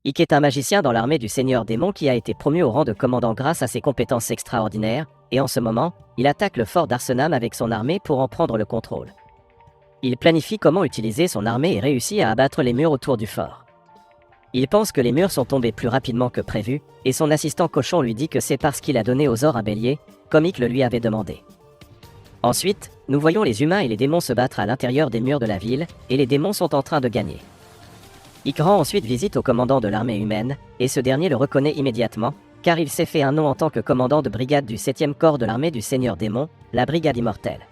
Ikk est un magicien dans l'armée du Seigneur Démon qui a été promu au rang de commandant grâce à ses compétences extraordinaires, et en ce moment, il attaque le fort d'Arsenam avec son armée pour en prendre le contrôle. Il planifie comment utiliser son armée et réussit à abattre les murs autour du fort. Il pense que les murs sont tombés plus rapidement que prévu, et son assistant cochon lui dit que c'est parce qu'il a donné aux ors un bélier, comme Ikk le lui avait demandé. Ensuite, nous voyons les humains et les démons se battre à l'intérieur des murs de la ville, et les démons sont en train de gagner. Ikk rend ensuite visite au commandant de l'armée humaine, et ce dernier le reconnaît immédiatement, car il s'est fait un nom en tant que commandant de brigade du 7e corps de l'armée du Seigneur Démon, la Brigade Immortelle.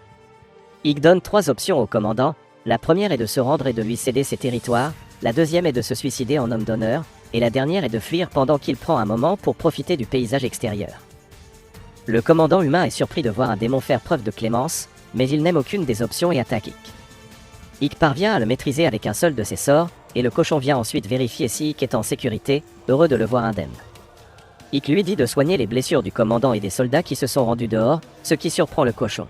Ikk donne 3 options au commandant, la première est de se rendre et de lui céder ses territoires, la deuxième est de se suicider en homme d'honneur, et la dernière est de fuir pendant qu'il prend un moment pour profiter du paysage extérieur. Le commandant humain est surpris de voir un démon faire preuve de clémence, mais il n'aime aucune des options et attaque Ikk. Ikk parvient à le maîtriser avec un seul de ses sorts, et le cochon vient ensuite vérifier si Ikk est en sécurité, heureux de le voir indemne. Ikk lui dit de soigner les blessures du commandant et des soldats qui se sont rendus dehors, ce qui surprend le cochon.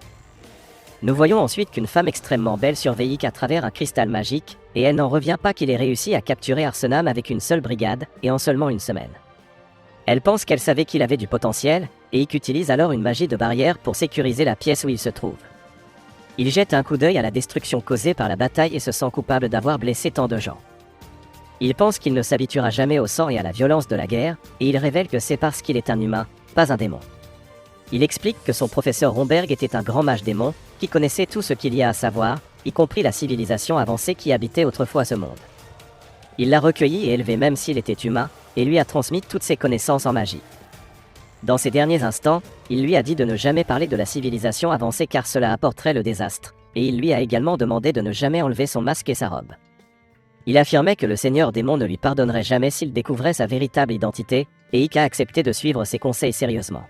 Nous voyons ensuite qu'une femme extrêmement belle surveille Ikk à travers un cristal magique, et elle n'en revient pas qu'il ait réussi à capturer Arsenam avec une seule brigade, et en seulement une semaine. Elle pense qu'elle savait qu'il avait du potentiel, et Ikk utilise alors une magie de barrière pour sécuriser la pièce où il se trouve. Il jette un coup d'œil à la destruction causée par la bataille et se sent coupable d'avoir blessé tant de gens. Il pense qu'il ne s'habituera jamais au sang et à la violence de la guerre, et il révèle que c'est parce qu'il est un humain, pas un démon. Il explique que son professeur Romberg était un grand mage démon, qui connaissait tout ce qu'il y a à savoir, y compris la civilisation avancée qui habitait autrefois ce monde. Il l'a recueilli et élevé même s'il était humain, et lui a transmis toutes ses connaissances en magie. Dans ces derniers instants, il lui a dit de ne jamais parler de la civilisation avancée car cela apporterait le désastre, et il lui a également demandé de ne jamais enlever son masque et sa robe. Il affirmait que le Seigneur Démon ne lui pardonnerait jamais s'il découvrait sa véritable identité, et Ikk a accepté de suivre ses conseils sérieusement.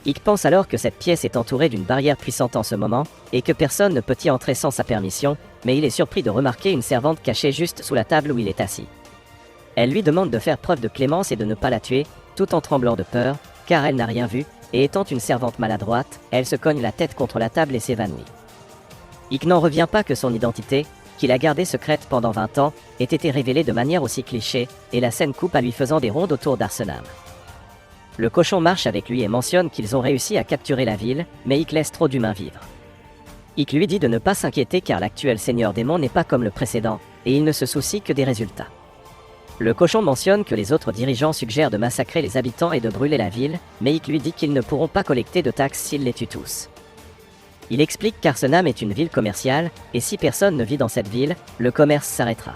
Ikk pense alors que cette pièce est entourée d'une barrière puissante en ce moment, et que personne ne peut y entrer sans sa permission, mais il est surpris de remarquer une servante cachée juste sous la table où il est assis. Elle lui demande de faire preuve de clémence et de ne pas la tuer, tout en tremblant de peur, car elle n'a rien vu, et étant une servante maladroite, elle se cogne la tête contre la table et s'évanouit. Ikk n'en revient pas que son identité, qu'il a gardée secrète pendant 20 ans, ait été révélée de manière aussi cliché, et la scène coupe à lui faisant des rondes autour d'Arsenam. Le cochon marche avec lui et mentionne qu'ils ont réussi à capturer la ville, mais Ikk laisse trop d'humains vivre. Ikk lui dit de ne pas s'inquiéter car l'actuel Seigneur Démon n'est pas comme le précédent, et il ne se soucie que des résultats. Le cochon mentionne que les autres dirigeants suggèrent de massacrer les habitants et de brûler la ville, mais Ikk lui dit qu'ils ne pourront pas collecter de taxes s'ils les tuent tous. Il explique qu'Arsenam est une ville commerciale, et si personne ne vit dans cette ville, le commerce s'arrêtera.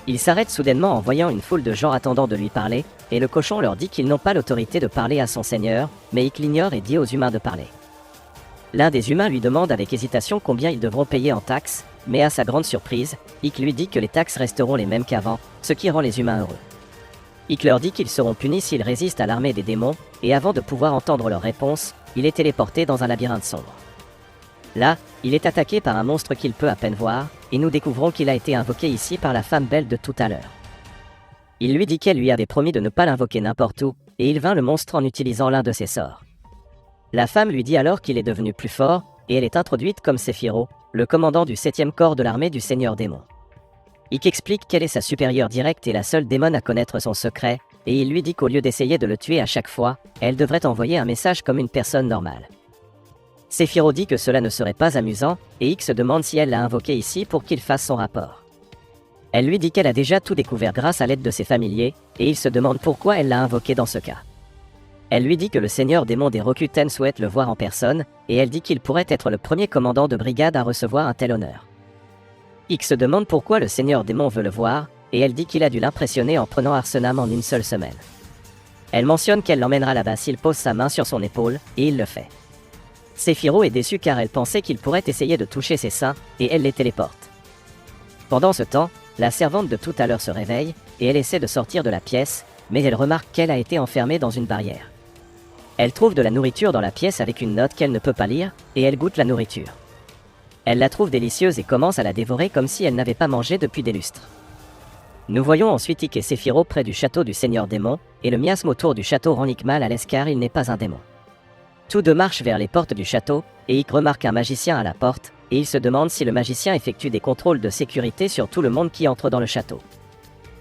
Il s'arrête soudainement en voyant une foule de gens attendant de lui parler, et le cochon leur dit qu'ils n'ont pas l'autorité de parler à son seigneur, mais Ikk l'ignore et dit aux humains de parler. L'un des humains lui demande avec hésitation combien ils devront payer en taxes, mais à sa grande surprise, Ikk lui dit que les taxes resteront les mêmes qu'avant, ce qui rend les humains heureux. Ikk leur dit qu'ils seront punis s'ils résistent à l'armée des démons, et avant de pouvoir entendre leur réponse, il est téléporté dans un labyrinthe sombre. Là, il est attaqué par un monstre qu'il peut à peine voir, et nous découvrons qu'il a été invoqué ici par la femme belle de tout à l'heure. Il lui dit qu'elle lui avait promis de ne pas l'invoquer n'importe où, et il vainc le monstre en utilisant l'un de ses sorts. La femme lui dit alors qu'il est devenu plus fort, et elle est introduite comme Sephiroth, le commandant du 7e corps de l'armée du Seigneur Démon. Ikk explique qu'elle est sa supérieure directe et la seule démon à connaître son secret, et il lui dit qu'au lieu d'essayer de le tuer à chaque fois, elle devrait envoyer un message comme une personne normale. Sephiroth dit que cela ne serait pas amusant, et Ikk se demande si elle l'a invoqué ici pour qu'il fasse son rapport. Elle lui dit qu'elle a déjà tout découvert grâce à l'aide de ses familiers, et il se demande pourquoi elle l'a invoqué dans ce cas. Elle lui dit que le Seigneur Démon des Rokuten souhaite le voir en personne, et elle dit qu'il pourrait être le premier commandant de brigade à recevoir un tel honneur. Ikk se demande pourquoi le Seigneur Démon veut le voir, et elle dit qu'il a dû l'impressionner en prenant Arsenam en une seule semaine. Elle mentionne qu'elle l'emmènera là-bas s'il pose sa main sur son épaule, et il le fait. Sephiroth est déçue car elle pensait qu'il pourrait essayer de toucher ses seins, et elle les téléporte. Pendant ce temps, la servante de tout à l'heure se réveille, et elle essaie de sortir de la pièce, mais elle remarque qu'elle a été enfermée dans une barrière. Elle trouve de la nourriture dans la pièce avec une note qu'elle ne peut pas lire, et elle goûte la nourriture. Elle la trouve délicieuse et commence à la dévorer comme si elle n'avait pas mangé depuis des lustres. Nous voyons ensuite Ikk et Sephiroth près du château du Seigneur Démon, et le miasme autour du château rend Ikk mal à l'aise car il n'est pas un démon. Tous deux marchent vers les portes du château, et Ikk remarque un magicien à la porte, et il se demande si le magicien effectue des contrôles de sécurité sur tout le monde qui entre dans le château.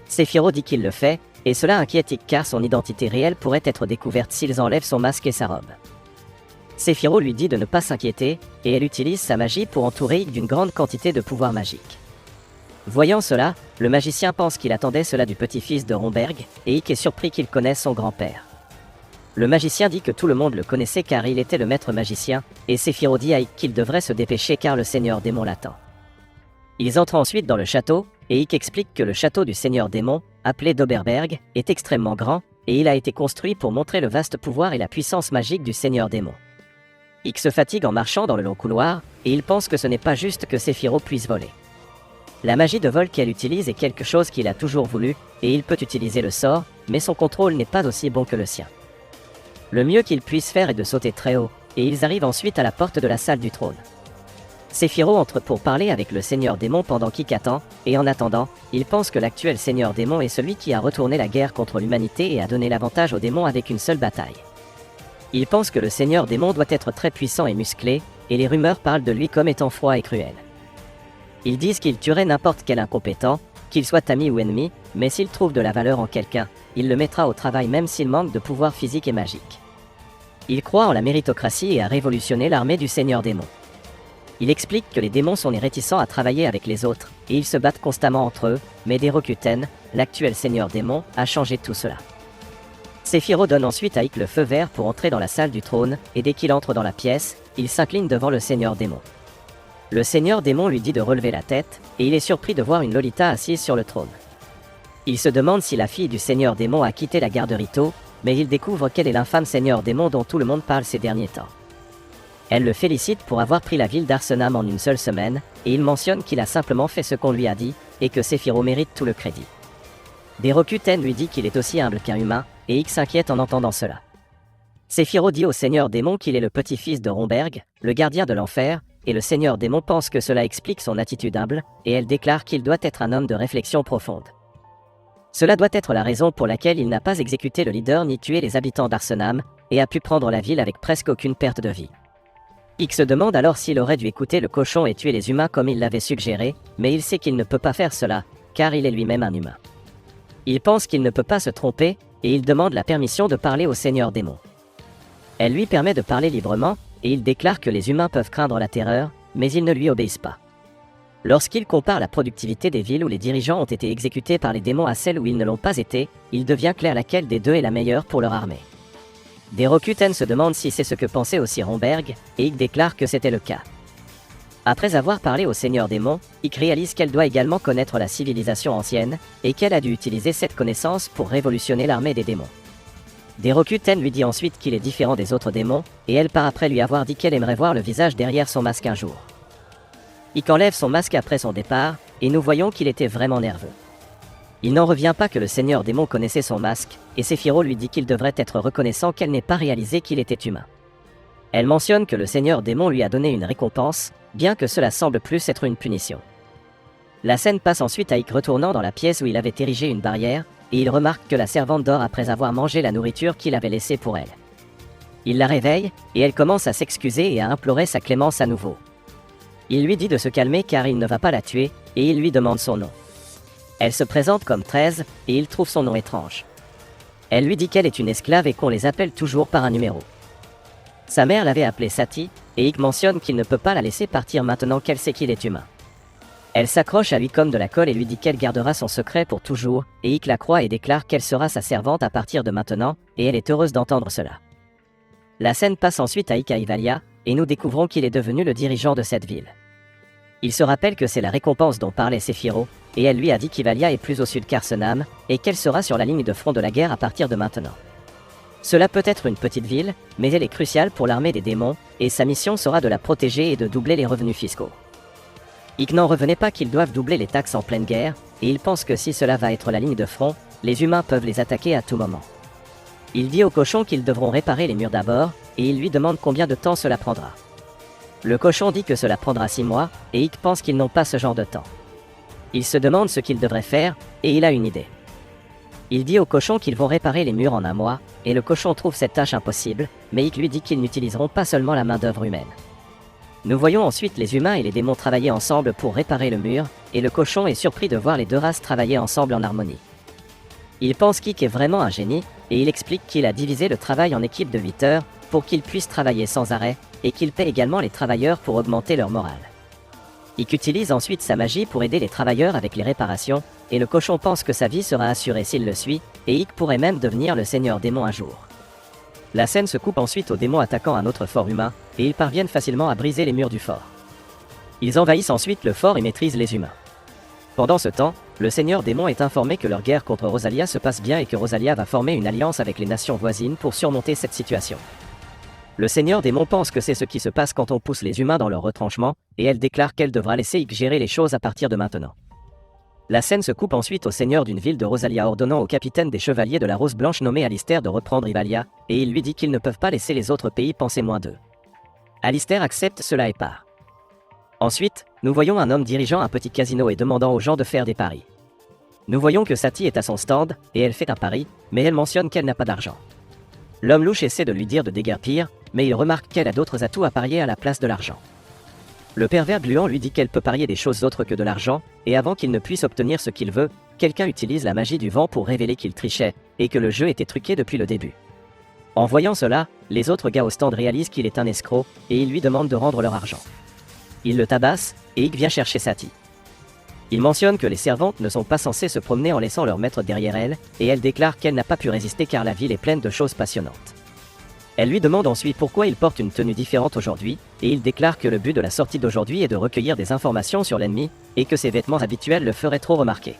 Séphiro dit qu'il le fait, et cela inquiète Ikk car son identité réelle pourrait être découverte s'ils enlèvent son masque et sa robe. Séphiro lui dit de ne pas s'inquiéter, et elle utilise sa magie pour entourer Ikk d'une grande quantité de pouvoirs magiques. Voyant cela, le magicien pense qu'il attendait cela du petit-fils de Romberg, et Ikk est surpris qu'il connaisse son grand-père. Le magicien dit que tout le monde le connaissait car il était le maître magicien, et Séphiro dit à Ikk qu'il devrait se dépêcher car le seigneur démon l'attend. Ils entrent ensuite dans le château, et Ikk explique que le château du seigneur démon, appelé d'Oberberg, est extrêmement grand, et il a été construit pour montrer le vaste pouvoir et la puissance magique du seigneur démon. Ikk se fatigue en marchant dans le long couloir, et il pense que ce n'est pas juste que Séphiro puisse voler. La magie de vol qu'elle utilise est quelque chose qu'il a toujours voulu, et il peut utiliser le sort, mais son contrôle n'est pas aussi bon que le sien. Le mieux qu'il puisse faire est de sauter très haut, et ils arrivent ensuite à la porte de la salle du trône. Séphiro entre pour parler avec le seigneur démon pendant qu'Ikk attend, et en attendant, il pense que l'actuel seigneur démon est celui qui a retourné la guerre contre l'humanité et a donné l'avantage aux démons avec une seule bataille. Il pense que le seigneur démon doit être très puissant et musclé, et les rumeurs parlent de lui comme étant froid et cruel. Ils disent qu'il tuerait n'importe quel incompétent, qu'il soit ami ou ennemi, mais s'il trouve de la valeur en quelqu'un, il le mettra au travail même s'il manque de pouvoir physique et magique. Il croit en la méritocratie et a révolutionné l'armée du seigneur démon. Il explique que les démons sont les réticents à travailler avec les autres, et ils se battent constamment entre eux, mais Derokuten, l'actuel seigneur démon, a changé tout cela. Séphiro donne ensuite à Ikk le feu vert pour entrer dans la salle du trône, et dès qu'il entre dans la pièce, il s'incline devant le seigneur démon. Le seigneur démon lui dit de relever la tête, et il est surpris de voir une Lolita assise sur le trône. Il se demande si la fille du seigneur démon a quitté la garde Rito, mais il découvre qu'elle est l'infâme seigneur démon dont tout le monde parle ces derniers temps. Elle le félicite pour avoir pris la ville d'Arsenam en une seule semaine, et il mentionne qu'il a simplement fait ce qu'on lui a dit, et que Séphiro mérite tout le crédit. Derokuten lui dit qu'il est aussi humble qu'un humain, et Ikk s'inquiète en entendant cela. Séphiro dit au seigneur démon qu'il est le petit-fils de Romberg, le gardien de l'enfer, et le seigneur démon pense que cela explique son attitude humble, et elle déclare qu'il doit être un homme de réflexion profonde. Cela doit être la raison pour laquelle il n'a pas exécuté le leader ni tué les habitants d'Arsenam, et a pu prendre la ville avec presque aucune perte de vie. Ikk se demande alors s'il aurait dû écouter le cochon et tuer les humains comme il l'avait suggéré, mais il sait qu'il ne peut pas faire cela, car il est lui-même un humain. Il pense qu'il ne peut pas se tromper, et il demande la permission de parler au seigneur démon. Elle lui permet de parler librement, et il déclare que les humains peuvent craindre la terreur, mais ils ne lui obéissent pas. Lorsqu'il compare la productivité des villes où les dirigeants ont été exécutés par les démons à celles où ils ne l'ont pas été, il devient clair laquelle des deux est la meilleure pour leur armée. Derokuten se demande si c'est ce que pensait aussi Romberg, et Ikk déclare que c'était le cas. Après avoir parlé au seigneur démon, Ikk réalise qu'elle doit également connaître la civilisation ancienne, et qu'elle a dû utiliser cette connaissance pour révolutionner l'armée des démons. Derokuten lui dit ensuite qu'il est différent des autres démons, et elle part après lui avoir dit qu'elle aimerait voir le visage derrière son masque un jour. Ikk enlève son masque après son départ, et nous voyons qu'il était vraiment nerveux. Il n'en revient pas que le seigneur démon connaissait son masque, et Séphiro lui dit qu'il devrait être reconnaissant qu'elle n'ait pas réalisé qu'il était humain. Elle mentionne que le seigneur démon lui a donné une récompense, bien que cela semble plus être une punition. La scène passe ensuite à Ikk retournant dans la pièce où il avait érigé une barrière, et il remarque que la servante dort après avoir mangé la nourriture qu'il avait laissée pour elle. Il la réveille, et elle commence à s'excuser et à implorer sa clémence à nouveau. Il lui dit de se calmer car il ne va pas la tuer, et il lui demande son nom. Elle se présente comme 13, et il trouve son nom étrange. Elle lui dit qu'elle est une esclave et qu'on les appelle toujours par un numéro. Sa mère l'avait appelée Sati, et Ikk mentionne qu'il ne peut pas la laisser partir maintenant qu'elle sait qu'il est humain. Elle s'accroche à lui comme de la colle et lui dit qu'elle gardera son secret pour toujours, et Ikk la croit et déclare qu'elle sera sa servante à partir de maintenant, et elle est heureuse d'entendre cela. La scène passe ensuite à Ikk à Ivalia, et nous découvrons qu'il est devenu le dirigeant de cette ville. Il se rappelle que c'est la récompense dont parlait Séphiro, et elle lui a dit qu'Ivalia est plus au sud qu'Arsenam, et qu'elle sera sur la ligne de front de la guerre à partir de maintenant. Cela peut être une petite ville, mais elle est cruciale pour l'armée des démons, et sa mission sera de la protéger et de doubler les revenus fiscaux. Ikk n'en revenait pas qu'ils doivent doubler les taxes en pleine guerre, et il pense que si cela va être la ligne de front, les humains peuvent les attaquer à tout moment. Il dit aux cochons qu'ils devront réparer les murs d'abord, et il lui demande combien de temps cela prendra. Le cochon dit que cela prendra 6 mois, et Ikk pense qu'ils n'ont pas ce genre de temps. Il se demande ce qu'il devrait faire, et il a une idée. Il dit aux cochons qu'ils vont réparer les murs en 1 mois, et le cochon trouve cette tâche impossible, mais Ikk lui dit qu'ils n'utiliseront pas seulement la main-d'œuvre humaine. Nous voyons ensuite les humains et les démons travailler ensemble pour réparer le mur, et le cochon est surpris de voir les deux races travailler ensemble en harmonie. Il pense qu'Ick est vraiment un génie, et il explique qu'il a divisé le travail en équipes de 8 heures, pour qu'ils puissent travailler sans arrêt, et qu'il paie également les travailleurs pour augmenter leur morale. Ick utilise ensuite sa magie pour aider les travailleurs avec les réparations, et le cochon pense que sa vie sera assurée s'il le suit, et Ick pourrait même devenir le seigneur démon un jour. La scène se coupe ensuite aux démons attaquant un autre fort humain, et ils parviennent facilement à briser les murs du fort. Ils envahissent ensuite le fort et maîtrisent les humains. Pendant ce temps, le seigneur démon est informé que leur guerre contre Rosalia se passe bien et que Rosalia va former une alliance avec les nations voisines pour surmonter cette situation. Le seigneur démon pense que c'est ce qui se passe quand on pousse les humains dans leur retranchement, et elle déclare qu'elle devra laisser Ick gérer les choses à partir de maintenant. La scène se coupe ensuite au seigneur d'une ville de Rosalia ordonnant au capitaine des chevaliers de la Rose Blanche nommé Alistair de reprendre Ivalia, et il lui dit qu'ils ne peuvent pas laisser les autres pays penser moins d'eux. Alistair accepte cela et part. Ensuite, nous voyons un homme dirigeant un petit casino et demandant aux gens de faire des paris. Nous voyons que Sati est à son stand, et elle fait un pari, mais elle mentionne qu'elle n'a pas d'argent. L'homme louche essaie de lui dire de déguerpir, mais il remarque qu'elle a d'autres atouts à parier à la place de l'argent. Le pervers gluant lui dit qu'elle peut parier des choses autres que de l'argent, et avant qu'il ne puisse obtenir ce qu'il veut, quelqu'un utilise la magie du vent pour révéler qu'il trichait, et que le jeu était truqué depuis le début. En voyant cela, les autres gars au stand réalisent qu'il est un escroc, et ils lui demandent de rendre leur argent. Il le tabasse, et Ick vient chercher Sati. Il mentionne que les servantes ne sont pas censées se promener en laissant leur maître derrière elle, et elle déclare qu'elle n'a pas pu résister car la ville est pleine de choses passionnantes. Elle lui demande ensuite pourquoi il porte une tenue différente aujourd'hui, et il déclare que le but de la sortie d'aujourd'hui est de recueillir des informations sur l'ennemi, et que ses vêtements habituels le feraient trop remarquer.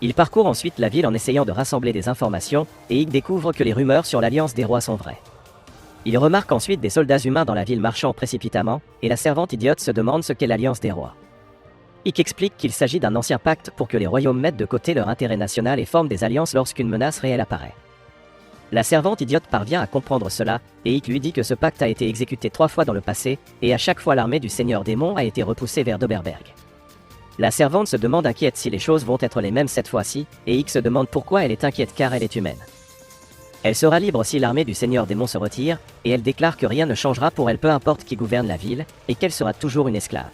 Il parcourt ensuite la ville en essayant de rassembler des informations, et Ick découvre que les rumeurs sur l'Alliance des Rois sont vraies. Il remarque ensuite des soldats humains dans la ville marchant précipitamment, et la servante idiote se demande ce qu'est l'Alliance des Rois. Ick explique qu'il s'agit d'un ancien pacte pour que les royaumes mettent de côté leur intérêt national et forment des alliances lorsqu'une menace réelle apparaît. La servante idiote parvient à comprendre cela, et Ick lui dit que ce pacte a été exécuté 3 fois dans le passé, et à chaque fois l'armée du seigneur démon a été repoussée vers Doberberg. La servante se demande inquiète si les choses vont être les mêmes cette fois-ci, et Ick se demande pourquoi elle est inquiète car elle est humaine. Elle sera libre si l'armée du seigneur démon se retire, et elle déclare que rien ne changera pour elle peu importe qui gouverne la ville, et qu'elle sera toujours une esclave.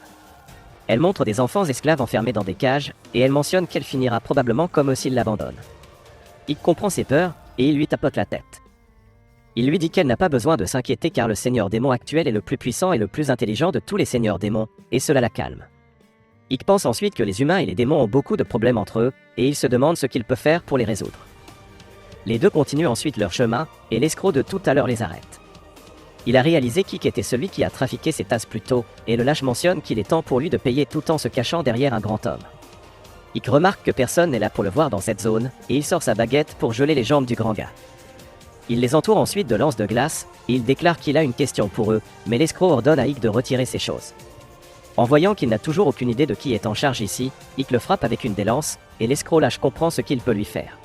Elle montre des enfants esclaves enfermés dans des cages, et elle mentionne qu'elle finira probablement comme eux s'ils l'abandonnent. Ick comprend ses peurs, et il lui tapote la tête. Il lui dit qu'elle n'a pas besoin de s'inquiéter car le seigneur démon actuel est le plus puissant et le plus intelligent de tous les seigneurs démons, et cela la calme. Ick pense ensuite que les humains et les démons ont beaucoup de problèmes entre eux, et il se demande ce qu'il peut faire pour les résoudre. Les deux continuent ensuite leur chemin, et l'escroc de tout à l'heure les arrête. Il a réalisé qu'Ick était celui qui a trafiqué ses tasses plus tôt, et le lâche mentionne qu'il est temps pour lui de payer tout en se cachant derrière un grand homme. Ick remarque que personne n'est là pour le voir dans cette zone, et il sort sa baguette pour geler les jambes du grand gars. Il les entoure ensuite de lances de glace, et il déclare qu'il a une question pour eux, mais l'escroc ordonne à Ick de retirer ses choses. En voyant qu'il n'a toujours aucune idée de qui est en charge ici, Ick le frappe avec une des lances, et l'escroc lâche comprend ce qu'il peut lui faire.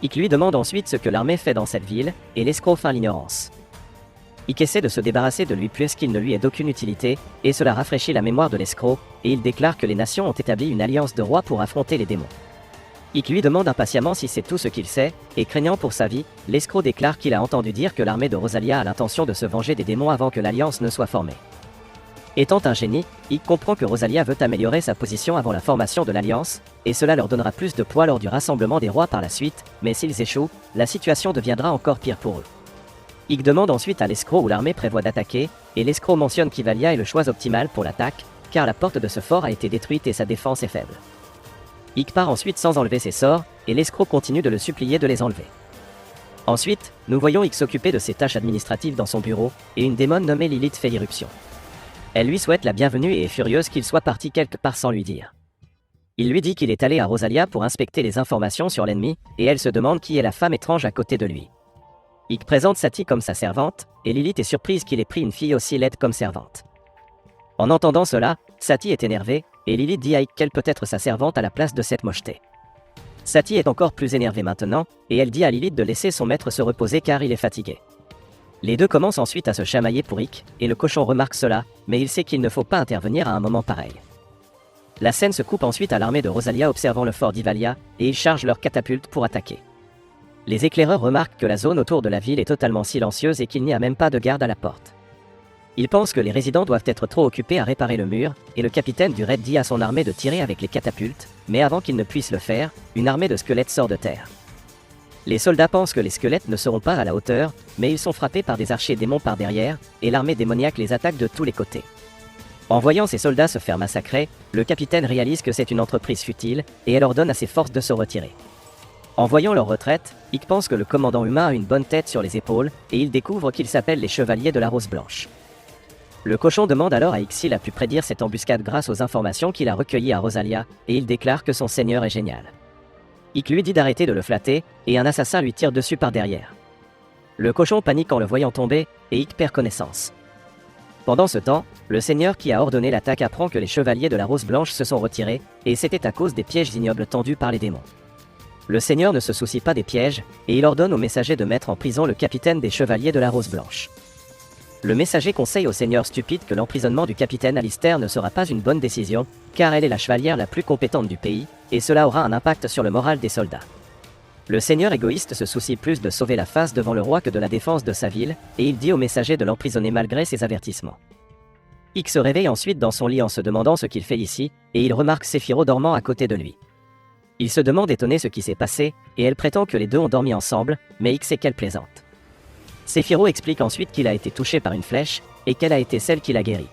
Ick lui demande ensuite ce que l'armée fait dans cette ville, et l'escroc feint l'ignorance. Ick essaie de se débarrasser de lui puisqu'il ne lui est d'aucune utilité, et cela rafraîchit la mémoire de l'escroc, et il déclare que les nations ont établi une alliance de rois pour affronter les démons. Ick lui demande impatiemment si c'est tout ce qu'il sait, et craignant pour sa vie, l'escroc déclare qu'il a entendu dire que l'armée de Rosalia a l'intention de se venger des démons avant que l'alliance ne soit formée. Étant un génie, Ick comprend que Rosalia veut améliorer sa position avant la formation de l'alliance, et cela leur donnera plus de poids lors du rassemblement des rois par la suite, mais s'ils échouent, la situation deviendra encore pire pour eux. Ick demande ensuite à l'escroc où l'armée prévoit d'attaquer, et l'escroc mentionne qu'Ivalia est le choix optimal pour l'attaque, car la porte de ce fort a été détruite et sa défense est faible. Ick part ensuite sans enlever ses sorts, et l'escroc continue de le supplier de les enlever. Ensuite, nous voyons Ick s'occuper de ses tâches administratives dans son bureau, et une démone nommée Lilith fait irruption. Elle lui souhaite la bienvenue et est furieuse qu'il soit parti quelque part sans lui dire. Il lui dit qu'il est allé à Rosalia pour inspecter les informations sur l'ennemi, et elle se demande qui est la femme étrange à côté de lui. Ick présente Sati comme sa servante, et Lilith est surprise qu'il ait pris une fille aussi laide comme servante. En entendant cela, Sati est énervée, et Lilith dit à Ick qu'elle peut être sa servante à la place de cette mocheté. Sati est encore plus énervée maintenant, et elle dit à Lilith de laisser son maître se reposer car il est fatigué. Les deux commencent ensuite à se chamailler pour Ick, et le cochon remarque cela, mais il sait qu'il ne faut pas intervenir à un moment pareil. La scène se coupe ensuite à l'armée de Rosalia observant le fort d'Ivalia, et ils chargent leurs catapultes pour attaquer. Les éclaireurs remarquent que la zone autour de la ville est totalement silencieuse et qu'il n'y a même pas de garde à la porte. Ils pensent que les résidents doivent être trop occupés à réparer le mur, et le capitaine du raid dit à son armée de tirer avec les catapultes, mais avant qu'ils ne puissent le faire, une armée de squelettes sort de terre. Les soldats pensent que les squelettes ne seront pas à la hauteur, mais ils sont frappés par des archers démons par derrière, et l'armée démoniaque les attaque de tous les côtés. En voyant ces soldats se faire massacrer, le capitaine réalise que c'est une entreprise futile, et elle ordonne à ses forces de se retirer. En voyant leur retraite, Ikk pense que le commandant humain a une bonne tête sur les épaules, et il découvre qu'ils s'appellent les Chevaliers de la Rose Blanche. Le cochon demande alors à Ikk s'il a pu prédire cette embuscade grâce aux informations qu'il a recueillies à Rosalia, et il déclare que son seigneur est génial. Ikk lui dit d'arrêter de le flatter, et un assassin lui tire dessus par derrière. Le cochon panique en le voyant tomber, et Ikk perd connaissance. Pendant ce temps, le seigneur qui a ordonné l'attaque apprend que les chevaliers de la Rose Blanche se sont retirés, et c'était à cause des pièges ignobles tendus par les démons. Le seigneur ne se soucie pas des pièges, et il ordonne au messager de mettre en prison le capitaine des chevaliers de la Rose Blanche. Le messager conseille au seigneur stupide que l'emprisonnement du capitaine Alistair ne sera pas une bonne décision, car elle est la chevalière la plus compétente du pays, et cela aura un impact sur le moral des soldats. Le seigneur égoïste se soucie plus de sauver la face devant le roi que de la défense de sa ville, et il dit au messager de l'emprisonner malgré ses avertissements. Ikk se réveille ensuite dans son lit en se demandant ce qu'il fait ici, et il remarque Sephiroth dormant à côté de lui. Il se demande étonné ce qui s'est passé, et elle prétend que les deux ont dormi ensemble, mais Ikk sait qu'elle plaisante. Sephiroth explique ensuite qu'il a été touché par une flèche, et qu'elle a été celle qui l'a guéri.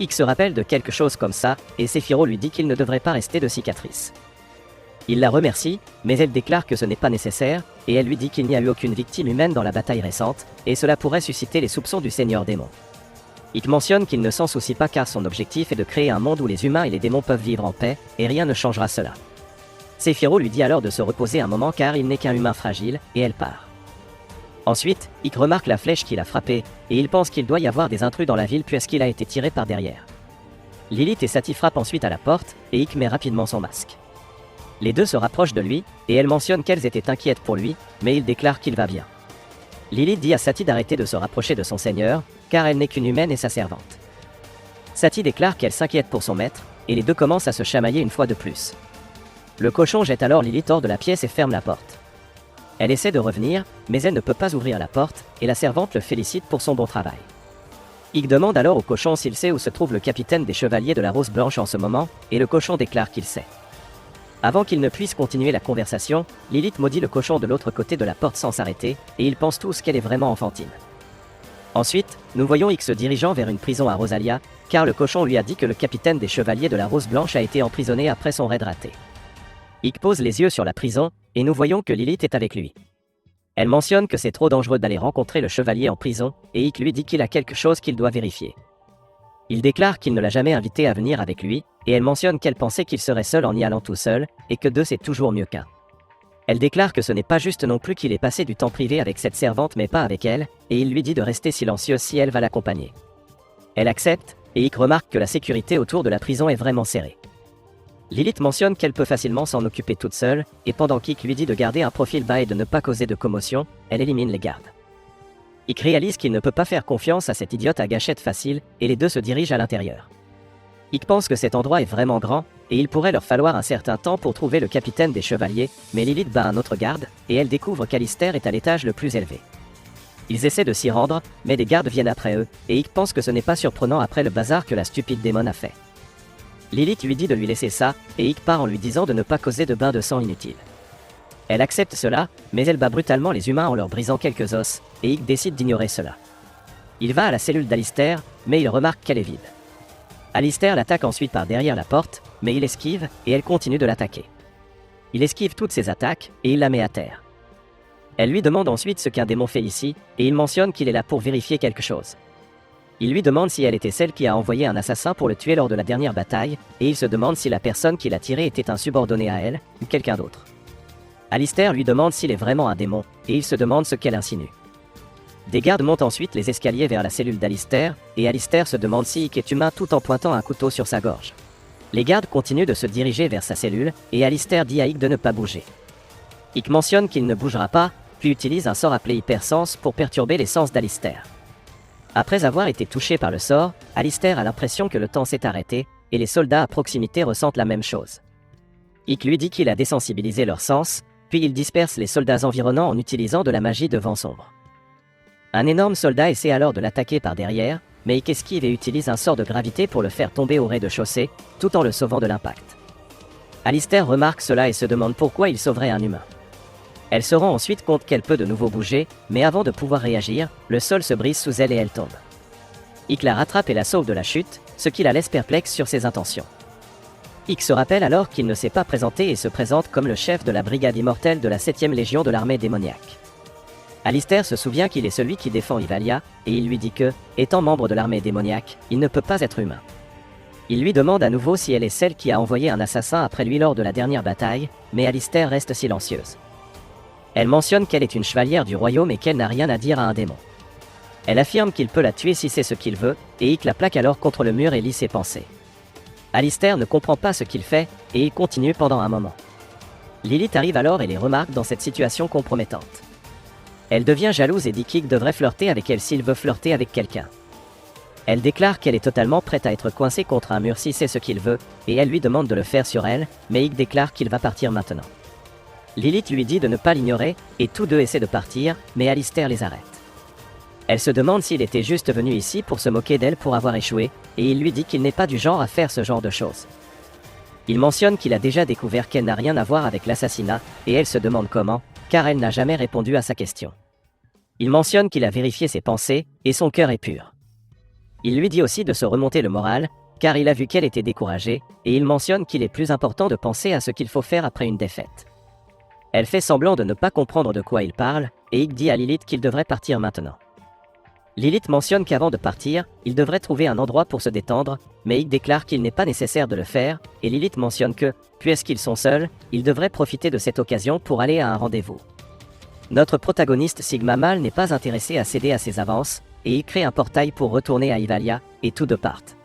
Ikk se rappelle de quelque chose comme ça, et Sephiroth lui dit qu'il ne devrait pas rester de cicatrices. Il la remercie, mais elle déclare que ce n'est pas nécessaire, et elle lui dit qu'il n'y a eu aucune victime humaine dans la bataille récente, et cela pourrait susciter les soupçons du Seigneur Démon. Ikk mentionne qu'il ne s'en soucie pas car son objectif est de créer un monde où les humains et les démons peuvent vivre en paix, et rien ne changera cela. Sephiroth lui dit alors de se reposer un moment car il n'est qu'un humain fragile, et elle part. Ensuite, Ikk remarque la flèche qui l'a frappé, et il pense qu'il doit y avoir des intrus dans la ville puisqu'il a été tiré par derrière. Lilith et Sati frappent ensuite à la porte, et Ikk met rapidement son masque. Les deux se rapprochent de lui, et elle mentionne qu'elles étaient inquiètes pour lui, mais il déclare qu'il va bien. Lilith dit à Sati d'arrêter de se rapprocher de son seigneur, car elle n'est qu'une humaine et sa servante. Sati déclare qu'elle s'inquiète pour son maître, et les deux commencent à se chamailler une fois de plus. Le cochon jette alors Lilith hors de la pièce et ferme la porte. Elle essaie de revenir, mais elle ne peut pas ouvrir la porte, et la servante le félicite pour son bon travail. Ikk demande alors au cochon s'il sait où se trouve le capitaine des chevaliers de la Rose Blanche en ce moment, et le cochon déclare qu'il sait. Avant qu'il ne puisse continuer la conversation, Lilith maudit le cochon de l'autre côté de la porte sans s'arrêter, et ils pensent tous qu'elle est vraiment enfantine. Ensuite, nous voyons Ikk se dirigeant vers une prison à Rosalia, car le cochon lui a dit que le capitaine des chevaliers de la Rose Blanche a été emprisonné après son raid raté. Ikk pose les yeux sur la prison, et nous voyons que Lilith est avec lui. Elle mentionne que c'est trop dangereux d'aller rencontrer le chevalier en prison, et Ikk lui dit qu'il a quelque chose qu'il doit vérifier. Il déclare qu'il ne l'a jamais invité à venir avec lui, et elle mentionne qu'elle pensait qu'il serait seul en y allant tout seul, et que deux c'est toujours mieux qu'un. Elle déclare que ce n'est pas juste non plus qu'il ait passé du temps privé avec cette servante mais pas avec elle, et il lui dit de rester silencieuse si elle va l'accompagner. Elle accepte, et Ikk remarque que la sécurité autour de la prison est vraiment serrée. Lilith mentionne qu'elle peut facilement s'en occuper toute seule, et pendant qu'Ikk lui dit de garder un profil bas et de ne pas causer de commotion, elle élimine les gardes. Ikk réalise qu'il ne peut pas faire confiance à cette idiote à gâchette facile, et les deux se dirigent à l'intérieur. Ikk pense que cet endroit est vraiment grand, et il pourrait leur falloir un certain temps pour trouver le capitaine des chevaliers, mais Lilith bat un autre garde, et elle découvre qu'Alistair est à l'étage le plus élevé. Ils essaient de s'y rendre, mais des gardes viennent après eux, et Ikk pense que ce n'est pas surprenant après le bazar que la stupide démon a fait. Lilith lui dit de lui laisser ça, et Ikk part en lui disant de ne pas causer de bain de sang inutile. Elle accepte cela, mais elle bat brutalement les humains en leur brisant quelques os, et Ikk décide d'ignorer cela. Il va à la cellule d'Alistair, mais il remarque qu'elle est vide. Alistair l'attaque ensuite par derrière la porte, mais il esquive, et elle continue de l'attaquer. Il esquive toutes ses attaques, et il la met à terre. Elle lui demande ensuite ce qu'un démon fait ici, et il mentionne qu'il est là pour vérifier quelque chose. Il lui demande si elle était celle qui a envoyé un assassin pour le tuer lors de la dernière bataille, et il se demande si la personne qui l'a tiré était un subordonné à elle, ou quelqu'un d'autre. Alistair lui demande s'il est vraiment un démon, et il se demande ce qu'elle insinue. Des gardes montent ensuite les escaliers vers la cellule d'Alistair, et Alistair se demande si Ikk est humain tout en pointant un couteau sur sa gorge. Les gardes continuent de se diriger vers sa cellule, et Alistair dit à Ikk de ne pas bouger. Ikk mentionne qu'il ne bougera pas, puis utilise un sort appelé Hypersens pour perturber les sens d'Alistair. Après avoir été touché par le sort, Alistair a l'impression que le temps s'est arrêté, et les soldats à proximité ressentent la même chose. Ikk lui dit qu'il a désensibilisé leurs sens, puis il disperse les soldats environnants en utilisant de la magie de vent sombre. Un énorme soldat essaie alors de l'attaquer par derrière, mais Ikk esquive et utilise un sort de gravité pour le faire tomber au rez-de-chaussée, tout en le sauvant de l'impact. Alistair remarque cela et se demande pourquoi il sauverait un humain. Elle se rend ensuite compte qu'elle peut de nouveau bouger, mais avant de pouvoir réagir, le sol se brise sous elle et elle tombe. Ike la rattrape et la sauve de la chute, ce qui la laisse perplexe sur ses intentions. Ike se rappelle alors qu'il ne s'est pas présenté et se présente comme le chef de la brigade immortelle de la 7e Légion de l'armée démoniaque. Alistair se souvient qu'il est celui qui défend Ivalia, et il lui dit que, étant membre de l'armée démoniaque, il ne peut pas être humain. Il lui demande à nouveau si elle est celle qui a envoyé un assassin après lui lors de la dernière bataille, mais Alistair reste silencieuse. Elle mentionne qu'elle est une chevalière du royaume et qu'elle n'a rien à dire à un démon. Elle affirme qu'il peut la tuer si c'est ce qu'il veut, et Ike la plaque alors contre le mur et lit ses pensées. Alistair ne comprend pas ce qu'il fait, et il continue pendant un moment. Lilith arrive alors et les remarque dans cette situation compromettante. Elle devient jalouse et dit qu'Ike devrait flirter avec elle s'il veut flirter avec quelqu'un. Elle déclare qu'elle est totalement prête à être coincée contre un mur si c'est ce qu'il veut, et elle lui demande de le faire sur elle, mais Ike déclare qu'il va partir maintenant. Lilith lui dit de ne pas l'ignorer, et tous deux essaient de partir, mais Alistair les arrête. Elle se demande s'il était juste venu ici pour se moquer d'elle pour avoir échoué, et il lui dit qu'il n'est pas du genre à faire ce genre de choses. Il mentionne qu'il a déjà découvert qu'elle n'a rien à voir avec l'assassinat, et elle se demande comment, car elle n'a jamais répondu à sa question. Il mentionne qu'il a vérifié ses pensées, et son cœur est pur. Il lui dit aussi de se remonter le moral, car il a vu qu'elle était découragée, et il mentionne qu'il est plus important de penser à ce qu'il faut faire après une défaite. Elle fait semblant de ne pas comprendre de quoi il parle, et Ike dit à Lilith qu'il devrait partir maintenant. Lilith mentionne qu'avant de partir, il devrait trouver un endroit pour se détendre, mais Ike déclare qu'il n'est pas nécessaire de le faire, et Lilith mentionne que, puisqu'ils sont seuls, ils devraient profiter de cette occasion pour aller à un rendez-vous. Notre protagoniste Sigma Mal n'est pas intéressé à céder à ses avances, et il crée un portail pour retourner à Ivalia, et tous deux partent.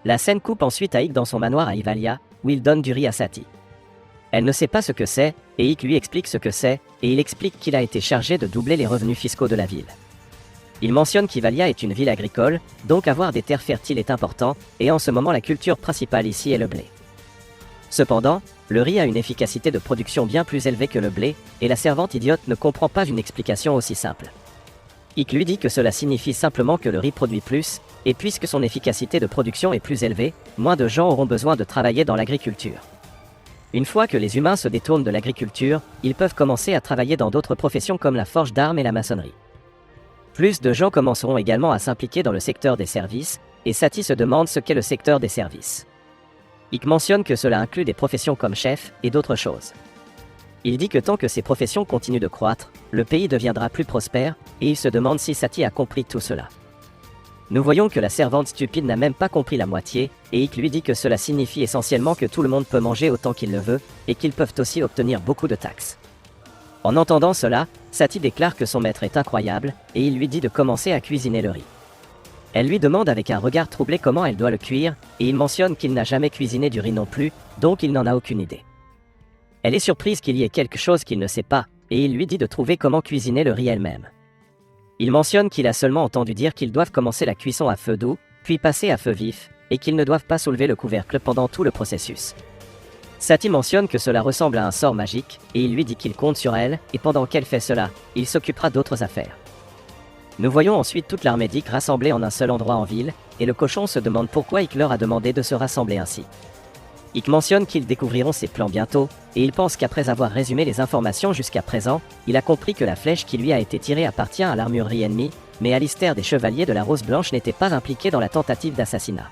La scène coupe ensuite à Ike dans son manoir à Ivalia, où il donne du riz à Sati. Elle ne sait pas ce que c'est, et Ike lui explique ce que c'est, et il explique qu'il a été chargé de doubler les revenus fiscaux de la ville. Il mentionne qu'Ivalia est une ville agricole, donc avoir des terres fertiles est important, et en ce moment la culture principale ici est le blé. Cependant, le riz a une efficacité de production bien plus élevée que le blé, et la servante idiote ne comprend pas une explication aussi simple. Ike lui dit que cela signifie simplement que le riz produit plus, et puisque son efficacité de production est plus élevée, moins de gens auront besoin de travailler dans l'agriculture. Une fois que les humains se détournent de l'agriculture, ils peuvent commencer à travailler dans d'autres professions comme la forge d'armes et la maçonnerie. Plus de gens commenceront également à s'impliquer dans le secteur des services, et Sati se demande ce qu'est le secteur des services. Ike mentionne que cela inclut des professions comme chef et d'autres choses. Il dit que tant que ces professions continuent de croître, le pays deviendra plus prospère, et il se demande si Sati a compris tout cela. Nous voyons que la servante stupide n'a même pas compris la moitié, et Ike lui dit que cela signifie essentiellement que tout le monde peut manger autant qu'il le veut, et qu'ils peuvent aussi obtenir beaucoup de taxes. En entendant cela, Sati déclare que son maître est incroyable, et il lui dit de commencer à cuisiner le riz. Elle lui demande avec un regard troublé comment elle doit le cuire, et il mentionne qu'il n'a jamais cuisiné du riz non plus, donc il n'en a aucune idée. Elle est surprise qu'il y ait quelque chose qu'il ne sait pas, et il lui dit de trouver comment cuisiner le riz elle-même. Il mentionne qu'il a seulement entendu dire qu'ils doivent commencer la cuisson à feu doux, puis passer à feu vif, et qu'ils ne doivent pas soulever le couvercle pendant tout le processus. Sati mentionne que cela ressemble à un sort magique, et il lui dit qu'il compte sur elle, et pendant qu'elle fait cela, il s'occupera d'autres affaires. Nous voyons ensuite toute l'armée d'Ike rassemblée en un seul endroit en ville, et le cochon se demande pourquoi Ike leur a demandé de se rassembler ainsi. Ike mentionne qu'ils découvriront ses plans bientôt, et il pense qu'après avoir résumé les informations jusqu'à présent, il a compris que la flèche qui lui a été tirée appartient à l'armurerie ennemie, mais Alistair des Chevaliers de la Rose Blanche n'était pas impliqué dans la tentative d'assassinat.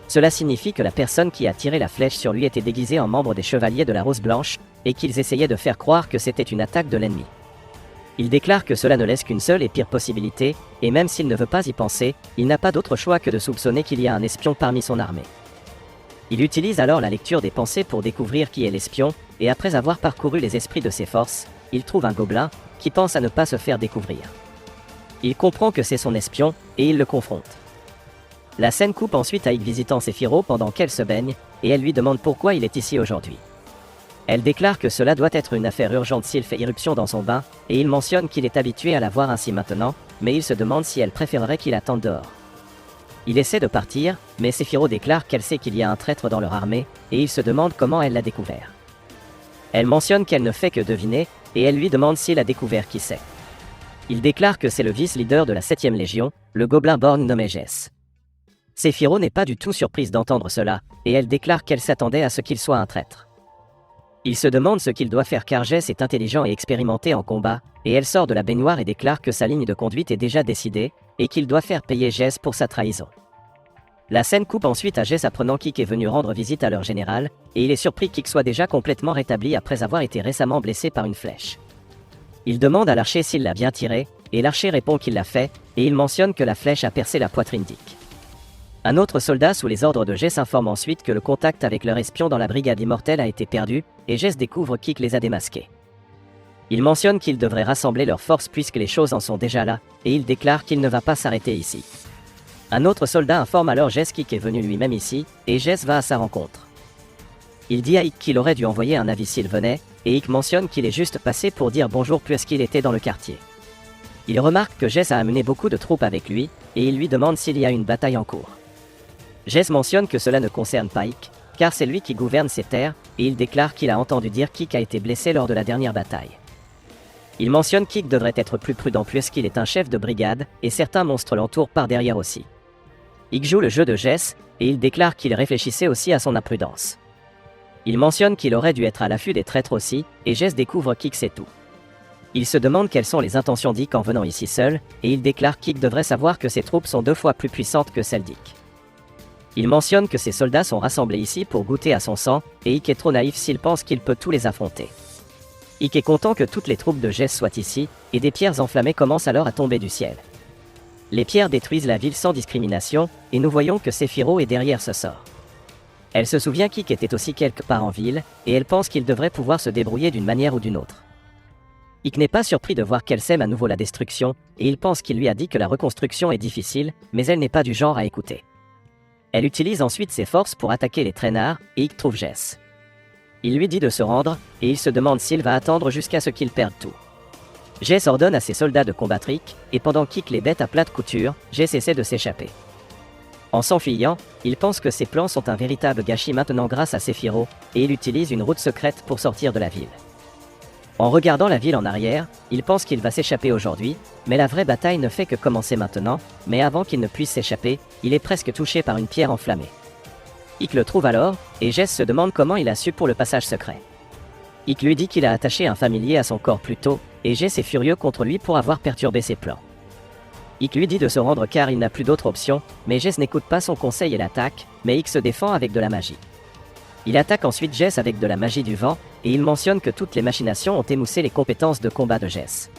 Cela signifie que la personne qui a tiré la flèche sur lui était déguisée en membre des Chevaliers de la Rose Blanche, et qu'ils essayaient de faire croire que c'était une attaque de l'ennemi. Il déclare que cela ne laisse qu'une seule et pire possibilité, et même s'il ne veut pas y penser, il n'a pas d'autre choix que de soupçonner qu'il y a un espion parmi son armée. Il utilise alors la lecture des pensées pour découvrir qui est l'espion, et après avoir parcouru les esprits de ses forces, il trouve un gobelin, qui pense à ne pas se faire découvrir. Il comprend que c'est son espion, et il le confronte. La scène coupe ensuite à Ike visitant Sephiroth pendant qu'elle se baigne, et elle lui demande pourquoi il est ici aujourd'hui. Elle déclare que cela doit être une affaire urgente s'il fait irruption dans son bain, et il mentionne qu'il est habitué à la voir ainsi maintenant, mais il se demande si elle préférerait qu'il attende dehors. Il essaie de partir, mais Sephiroth déclare qu'elle sait qu'il y a un traître dans leur armée, et il se demande comment elle l'a découvert. Elle mentionne qu'elle ne fait que deviner, et elle lui demande s'il a découvert qui c'est. Il déclare que c'est le vice-leader de la 7e Légion, le gobelin borgne nommé Jess. Sephiroth n'est pas du tout surprise d'entendre cela, et elle déclare qu'elle s'attendait à ce qu'il soit un traître. Il se demande ce qu'il doit faire car Jess est intelligent et expérimenté en combat, et elle sort de la baignoire et déclare que sa ligne de conduite est déjà décidée, et qu'il doit faire payer Jess pour sa trahison. La scène coupe ensuite à Jess apprenant qu'Ikk est venu rendre visite à leur général, et il est surpris qu'Ikk soit déjà complètement rétabli après avoir été récemment blessé par une flèche. Il demande à l'archer s'il l'a bien tiré, et l'archer répond qu'il l'a fait, et il mentionne que la flèche a percé la poitrine d'Ikk. Un autre soldat sous les ordres de Jess informe ensuite que le contact avec leur espion dans la brigade immortelle a été perdu, et Jess découvre qu'Ikk les a démasqués. Il mentionne qu'ils devraient rassembler leurs forces puisque les choses en sont déjà là, et il déclare qu'il ne va pas s'arrêter ici. Un autre soldat informe alors Jess qu'Ikk est venu lui-même ici, et Jess va à sa rencontre. Il dit à Ikk qu'il aurait dû envoyer un avis s'il venait, et Ikk mentionne qu'il est juste passé pour dire bonjour puisqu'il était dans le quartier. Il remarque que Jess a amené beaucoup de troupes avec lui, et il lui demande s'il y a une bataille en cours. Jess mentionne que cela ne concerne pas Ikk, car c'est lui qui gouverne ces terres, et il déclare qu'il a entendu dire qu'Ikk a été blessé lors de la dernière bataille. Il mentionne qu'Ikk devrait être plus prudent puisqu'il est un chef de brigade, et certains monstres l'entourent par derrière aussi. Ikk joue le jeu de Jess, et il déclare qu'il réfléchissait aussi à son imprudence. Il mentionne qu'il aurait dû être à l'affût des traîtres aussi, et Jess découvre qu'Ikk sait tout. Il se demande quelles sont les intentions d'Ikk en venant ici seul, et il déclare qu'Ikk devrait savoir que ses troupes sont 2 fois plus puissantes que celles d'Ikk. Il mentionne que ses soldats sont rassemblés ici pour goûter à son sang, et Ikk est trop naïf s'il pense qu'il peut tous les affronter. Ikk est content que toutes les troupes de Jess soient ici, et des pierres enflammées commencent alors à tomber du ciel. Les pierres détruisent la ville sans discrimination, et nous voyons que Sephiroth est derrière ce sort. Elle se souvient qu'Ikk était aussi quelque part en ville, et elle pense qu'il devrait pouvoir se débrouiller d'une manière ou d'une autre. Ikk n'est pas surpris de voir qu'elle sème à nouveau la destruction, et il pense qu'il lui a dit que la reconstruction est difficile, mais elle n'est pas du genre à écouter. Elle utilise ensuite ses forces pour attaquer les traînards, et Ikk trouve Jess. Il lui dit de se rendre, et il se demande s'il va attendre jusqu'à ce qu'il perde tout. Jess ordonne à ses soldats de combattre Ikk, et pendant qu'Ikk les bête à plate couture, Jess essaie de s'échapper. En s'enfuyant, il pense que ses plans sont un véritable gâchis maintenant grâce à Sephiroth, et il utilise une route secrète pour sortir de la ville. En regardant la ville en arrière, il pense qu'il va s'échapper aujourd'hui, mais la vraie bataille ne fait que commencer maintenant, mais avant qu'il ne puisse s'échapper, il est presque touché par une pierre enflammée. Ikk le trouve alors, et Jess se demande comment il a su pour le passage secret. Ikk lui dit qu'il a attaché un familier à son corps plus tôt, et Jess est furieux contre lui pour avoir perturbé ses plans. Ikk lui dit de se rendre car il n'a plus d'autre option, mais Jess n'écoute pas son conseil et l'attaque, mais Ikk se défend avec de la magie. Il attaque ensuite Jess avec de la magie du vent, et il mentionne que toutes les machinations ont émoussé les compétences de combat de Jess.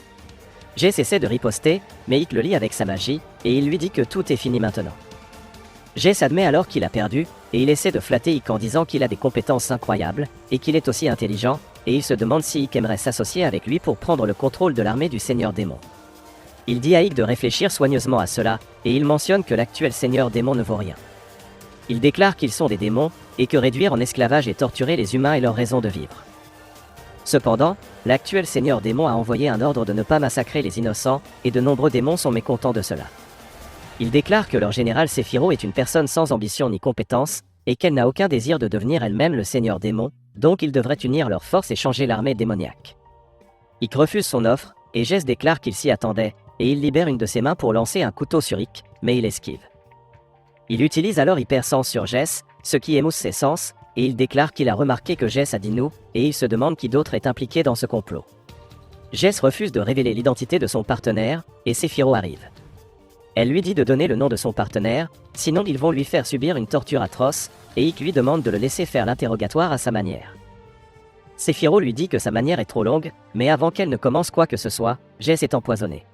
Jess essaie de riposter, mais Ikk le lie avec sa magie, et il lui dit que tout est fini maintenant. Jess admet alors qu'il a perdu, et il essaie de flatter Ikk en disant qu'il a des compétences incroyables, et qu'il est aussi intelligent, et il se demande si Ikk aimerait s'associer avec lui pour prendre le contrôle de l'armée du Seigneur Démon. Il dit à Ikk de réfléchir soigneusement à cela, et il mentionne que l'actuel Seigneur Démon ne vaut rien. Il déclare qu'ils sont des démons, et que réduire en esclavage et torturer les humains est leur raison de vivre. Cependant, l'actuel Seigneur Démon a envoyé un ordre de ne pas massacrer les innocents, et de nombreux démons sont mécontents de cela. Il déclare que leur général Sephiroth est une personne sans ambition ni compétence, et qu'elle n'a aucun désir de devenir elle-même le Seigneur Démon, donc ils devraient unir leurs forces et changer l'armée démoniaque. Ikk refuse son offre, et Jess déclare qu'il s'y attendait, et il libère une de ses mains pour lancer un couteau sur Ikk, mais il esquive. Il utilise alors Hypersens sur Jess, ce qui émousse ses sens, et il déclare qu'il a remarqué que Jess a dit nous, et il se demande qui d'autre est impliqué dans ce complot. Jess refuse de révéler l'identité de son partenaire, et Sephiroth arrive. Elle lui dit de donner le nom de son partenaire, sinon ils vont lui faire subir une torture atroce, et Ikk lui demande de le laisser faire l'interrogatoire à sa manière. Sephiroth lui dit que sa manière est trop longue, mais avant qu'elle ne commence quoi que ce soit, Jess est empoisonnée.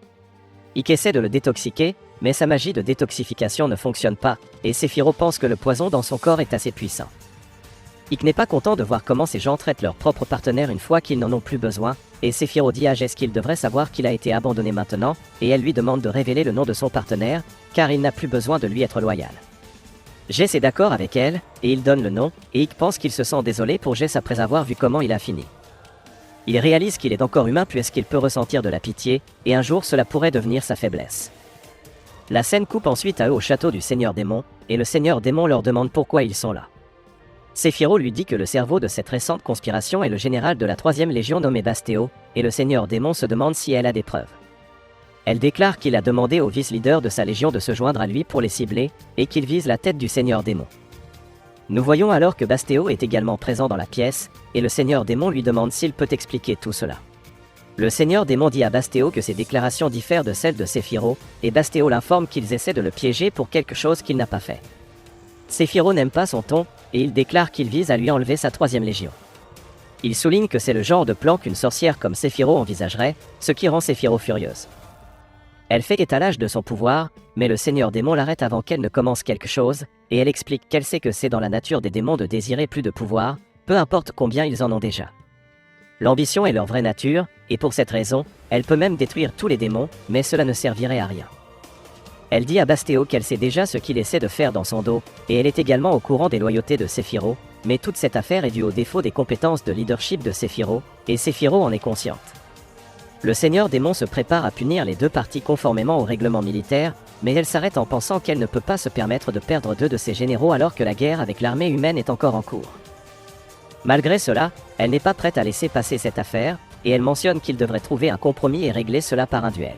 Ikk essaie de le détoxiquer, mais sa magie de détoxification ne fonctionne pas, et Sephiroth pense que le poison dans son corps est assez puissant. Ikk n'est pas content de voir comment ces gens traitent leur propre partenaire une fois qu'ils n'en ont plus besoin, et Sephiroth dit à Jess qu'il devrait savoir qu'il a été abandonné maintenant, et elle lui demande de révéler le nom de son partenaire, car il n'a plus besoin de lui être loyal. Jess est d'accord avec elle, et il donne le nom, et Ikk pense qu'il se sent désolé pour Jess après avoir vu comment il a fini. Il réalise qu'il est encore humain puisqu'il peut ressentir de la pitié, et un jour cela pourrait devenir sa faiblesse. La scène coupe ensuite à eux au château du Seigneur Démon, et le Seigneur Démon leur demande pourquoi ils sont là. Sephiroth lui dit que le cerveau de cette récente conspiration est le général de la 3e Légion nommé Bastéo, et le Seigneur Démon se demande si elle a des preuves. Elle déclare qu'il a demandé au vice-leader de sa légion de se joindre à lui pour les cibler, et qu'il vise la tête du Seigneur Démon. Nous voyons alors que Bastéo est également présent dans la pièce, et le Seigneur Démon lui demande s'il peut expliquer tout cela. Le Seigneur Démon dit à Bastéo que ses déclarations diffèrent de celles de Séphiro, et Bastéo l'informe qu'ils essaient de le piéger pour quelque chose qu'il n'a pas fait. Séphiro n'aime pas son ton, et il déclare qu'il vise à lui enlever sa 3e légion. Il souligne que c'est le genre de plan qu'une sorcière comme Séphiro envisagerait, ce qui rend Séphiro furieuse. Elle fait étalage de son pouvoir, mais le Seigneur Démon l'arrête avant qu'elle ne commence quelque chose, et elle explique qu'elle sait que c'est dans la nature des démons de désirer plus de pouvoir, peu importe combien ils en ont déjà. L'ambition est leur vraie nature, et pour cette raison, elle peut même détruire tous les démons, mais cela ne servirait à rien. Elle dit à Bastéo qu'elle sait déjà ce qu'il essaie de faire dans son dos, et elle est également au courant des loyautés de Séphiro, mais toute cette affaire est due au défaut des compétences de leadership de Séphiro, et Séphiro en est consciente. Le Seigneur Démon se prépare à punir les deux parties conformément au règlement militaire, mais elle s'arrête en pensant qu'elle ne peut pas se permettre de perdre 2 de ses généraux alors que la guerre avec l'armée humaine est encore en cours. Malgré cela, elle n'est pas prête à laisser passer cette affaire, et elle mentionne qu'il devrait trouver un compromis et régler cela par un duel.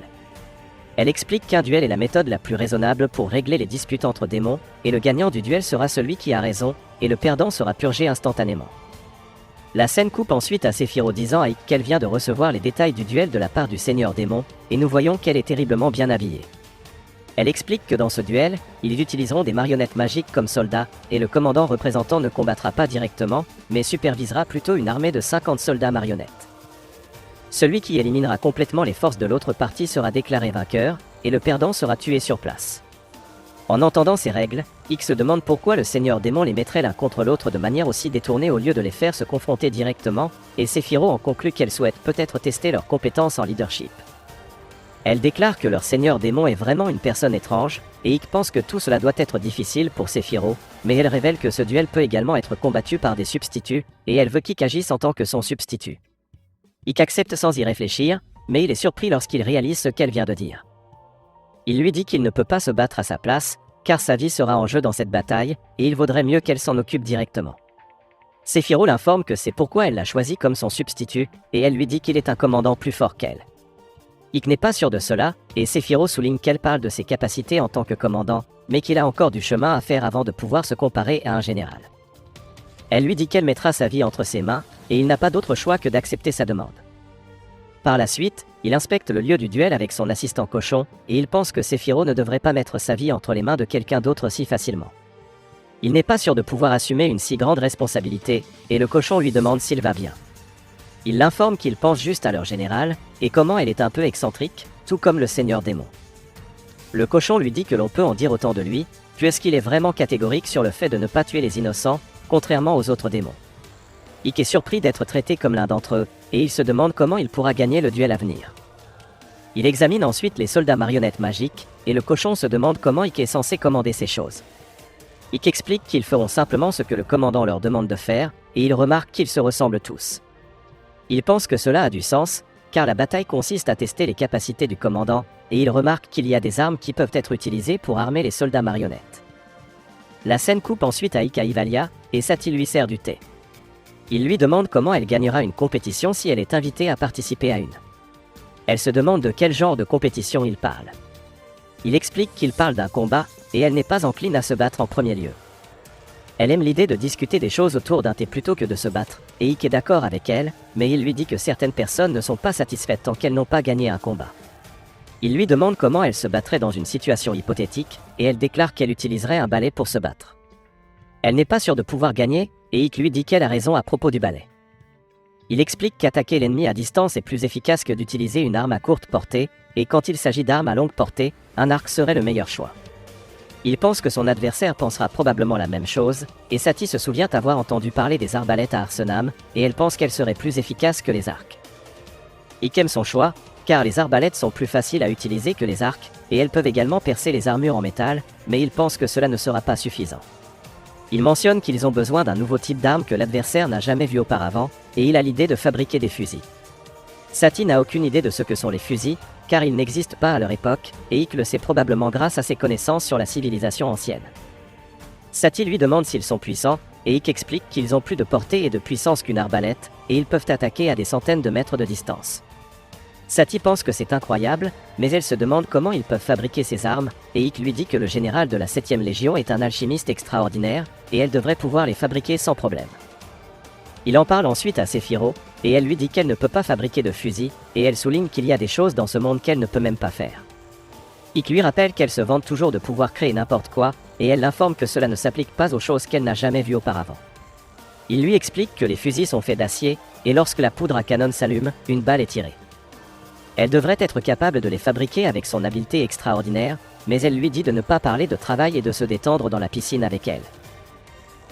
Elle explique qu'un duel est la méthode la plus raisonnable pour régler les disputes entre démons, et le gagnant du duel sera celui qui a raison, et le perdant sera purgé instantanément. La scène coupe ensuite à Séphiro disant à Ikk qu'elle vient de recevoir les détails du duel de la part du Seigneur Démon, et nous voyons qu'elle est terriblement bien habillée. Elle explique que dans ce duel, ils utiliseront des marionnettes magiques comme soldats, et le commandant représentant ne combattra pas directement, mais supervisera plutôt une armée de 50 soldats marionnettes. Celui qui éliminera complètement les forces de l'autre partie sera déclaré vainqueur, et le perdant sera tué sur place. En entendant ces règles, Ikk se demande pourquoi le Seigneur Démon les mettrait l'un contre l'autre de manière aussi détournée au lieu de les faire se confronter directement, et Séphiro en conclut qu'elle souhaite peut-être tester leurs compétences en leadership. Elle déclare que leur Seigneur Démon est vraiment une personne étrange, et Ikk pense que tout cela doit être difficile pour Séphiro, mais elle révèle que ce duel peut également être combattu par des substituts, et elle veut qu'Ikk agisse en tant que son substitut. Ikk accepte sans y réfléchir, mais il est surpris lorsqu'il réalise ce qu'elle vient de dire. Il lui dit qu'il ne peut pas se battre à sa place, car sa vie sera en jeu dans cette bataille, et il vaudrait mieux qu'elle s'en occupe directement. Séphiro l'informe que c'est pourquoi elle l'a choisi comme son substitut, et elle lui dit qu'il est un commandant plus fort qu'elle. Ikk n'est pas sûr de cela, et Séphiro souligne qu'elle parle de ses capacités en tant que commandant, mais qu'il a encore du chemin à faire avant de pouvoir se comparer à un général. Elle lui dit qu'elle mettra sa vie entre ses mains, et il n'a pas d'autre choix que d'accepter sa demande. Par la suite, il inspecte le lieu du duel avec son assistant cochon, et il pense que Séphiro ne devrait pas mettre sa vie entre les mains de quelqu'un d'autre si facilement. Il n'est pas sûr de pouvoir assumer une si grande responsabilité, et le cochon lui demande s'il va bien. Il l'informe qu'il pense juste à leur général, et comment elle est un peu excentrique, tout comme le Seigneur Démon. Le cochon lui dit que l'on peut en dire autant de lui, puisqu'il est vraiment catégorique sur le fait de ne pas tuer les innocents, contrairement aux autres démons. Ikk est surpris d'être traité comme l'un d'entre eux, et il se demande comment il pourra gagner le duel à venir. Il examine ensuite les soldats marionnettes magiques, et le cochon se demande comment Ikk est censé commander ces choses. Ikk explique qu'ils feront simplement ce que le commandant leur demande de faire, et il remarque qu'ils se ressemblent tous. Il pense que cela a du sens, car la bataille consiste à tester les capacités du commandant, et il remarque qu'il y a des armes qui peuvent être utilisées pour armer les soldats marionnettes. La scène coupe ensuite à Ikk à Ivalia, et Saty lui sert du thé. Il lui demande comment elle gagnera une compétition si elle est invitée à participer à une. Elle se demande de quel genre de compétition il parle. Il explique qu'il parle d'un combat, et elle n'est pas encline à se battre en premier lieu. Elle aime l'idée de discuter des choses autour d'un thé plutôt que de se battre, et Ikk est d'accord avec elle, mais il lui dit que certaines personnes ne sont pas satisfaites tant qu'elles n'ont pas gagné un combat. Il lui demande comment elle se battrait dans une situation hypothétique, et elle déclare qu'elle utiliserait un balai pour se battre. Elle n'est pas sûre de pouvoir gagner, et Ikk lui dit qu'elle a raison à propos du balai. Il explique qu'attaquer l'ennemi à distance est plus efficace que d'utiliser une arme à courte portée, et quand il s'agit d'armes à longue portée, un arc serait le meilleur choix. Il pense que son adversaire pensera probablement la même chose, et Saty se souvient avoir entendu parler des arbalètes à Arsenam, et elle pense qu'elles seraient plus efficaces que les arcs. Ikk aime son choix, car les arbalètes sont plus faciles à utiliser que les arcs, et elles peuvent également percer les armures en métal, mais il pense que cela ne sera pas suffisant. Il mentionne qu'ils ont besoin d'un nouveau type d'arme que l'adversaire n'a jamais vu auparavant, et il a l'idée de fabriquer des fusils. Saty n'a aucune idée de ce que sont les fusils, car ils n'existent pas à leur époque, et Ikk le sait probablement grâce à ses connaissances sur la civilisation ancienne. Saty lui demande s'ils sont puissants, et Ikk explique qu'ils ont plus de portée et de puissance qu'une arbalète, et ils peuvent attaquer à des centaines de mètres de distance. Satie pense que c'est incroyable, mais elle se demande comment ils peuvent fabriquer ces armes, et Ikk lui dit que le général de la 7e Légion est un alchimiste extraordinaire, et elle devrait pouvoir les fabriquer sans problème. Il en parle ensuite à Sephiroth, et elle lui dit qu'elle ne peut pas fabriquer de fusil, et elle souligne qu'il y a des choses dans ce monde qu'elle ne peut même pas faire. Ikk lui rappelle qu'elle se vante toujours de pouvoir créer n'importe quoi, et elle l'informe que cela ne s'applique pas aux choses qu'elle n'a jamais vues auparavant. Il lui explique que les fusils sont faits d'acier, et lorsque la poudre à canon s'allume, une balle est tirée. Elle devrait être capable de les fabriquer avec son habileté extraordinaire, mais elle lui dit de ne pas parler de travail et de se détendre dans la piscine avec elle.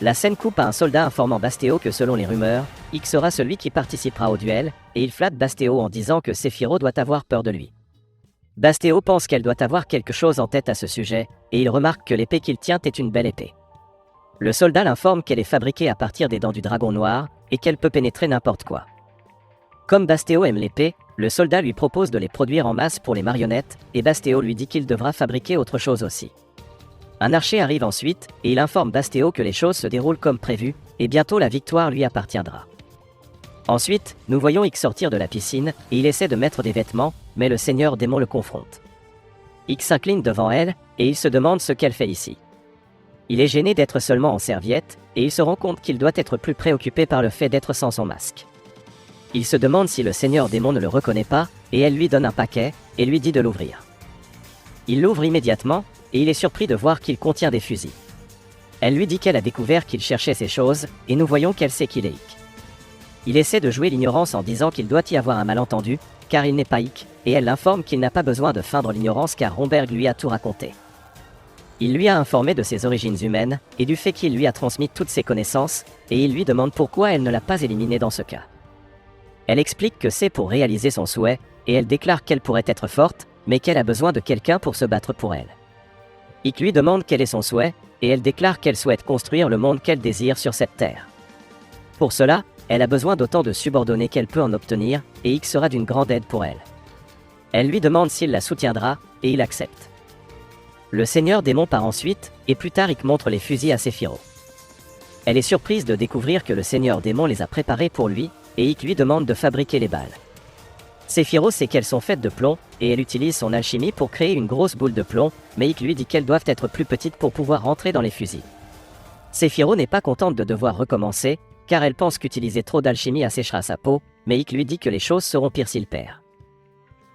La scène coupe à un soldat informant Bastéo que selon les rumeurs, Ikk sera celui qui participera au duel, et il flatte Bastéo en disant que Sephiroth doit avoir peur de lui. Bastéo pense qu'elle doit avoir quelque chose en tête à ce sujet, et il remarque que l'épée qu'il tient est une belle épée. Le soldat l'informe qu'elle est fabriquée à partir des dents du dragon noir, et qu'elle peut pénétrer n'importe quoi. Comme Bastéo aime l'épée, le soldat lui propose de les produire en masse pour les marionnettes, et Bastéo lui dit qu'il devra fabriquer autre chose aussi. Un archer arrive ensuite, et il informe Bastéo que les choses se déroulent comme prévu, et bientôt la victoire lui appartiendra. Ensuite, nous voyons Ikk sortir de la piscine, et il essaie de mettre des vêtements, mais le seigneur démon le confronte. Ikk s'incline devant elle, et il se demande ce qu'elle fait ici. Il est gêné d'être seulement en serviette, et il se rend compte qu'il doit être plus préoccupé par le fait d'être sans son masque. Il se demande si le seigneur démon ne le reconnaît pas, et elle lui donne un paquet, et lui dit de l'ouvrir. Il l'ouvre immédiatement, et il est surpris de voir qu'il contient des fusils. Elle lui dit qu'elle a découvert qu'il cherchait ces choses, et nous voyons qu'elle sait qu'il est Ikk. Il essaie de jouer l'ignorance en disant qu'il doit y avoir un malentendu, car il n'est pas Ikk, et elle l'informe qu'il n'a pas besoin de feindre l'ignorance car Romberg lui a tout raconté. Il lui a informé de ses origines humaines, et du fait qu'il lui a transmis toutes ses connaissances, et il lui demande pourquoi elle ne l'a pas éliminé dans ce cas. Elle explique que c'est pour réaliser son souhait, et elle déclare qu'elle pourrait être forte, mais qu'elle a besoin de quelqu'un pour se battre pour elle. Ikk lui demande quel est son souhait, et elle déclare qu'elle souhaite construire le monde qu'elle désire sur cette terre. Pour cela, elle a besoin d'autant de subordonnés qu'elle peut en obtenir, et Ikk sera d'une grande aide pour elle. Elle lui demande s'il la soutiendra, et il accepte. Le seigneur démon part ensuite, et plus tard Ikk montre les fusils à Sephiroth. Elle est surprise de découvrir que le seigneur démon les a préparés pour lui, et Ikk lui demande de fabriquer les balles. Sephiroth sait qu'elles sont faites de plomb, et elle utilise son alchimie pour créer une grosse boule de plomb, mais Ikk lui dit qu'elles doivent être plus petites pour pouvoir rentrer dans les fusils. Sephiroth n'est pas contente de devoir recommencer, car elle pense qu'utiliser trop d'alchimie asséchera sa peau, mais Ikk lui dit que les choses seront pires s'il perd.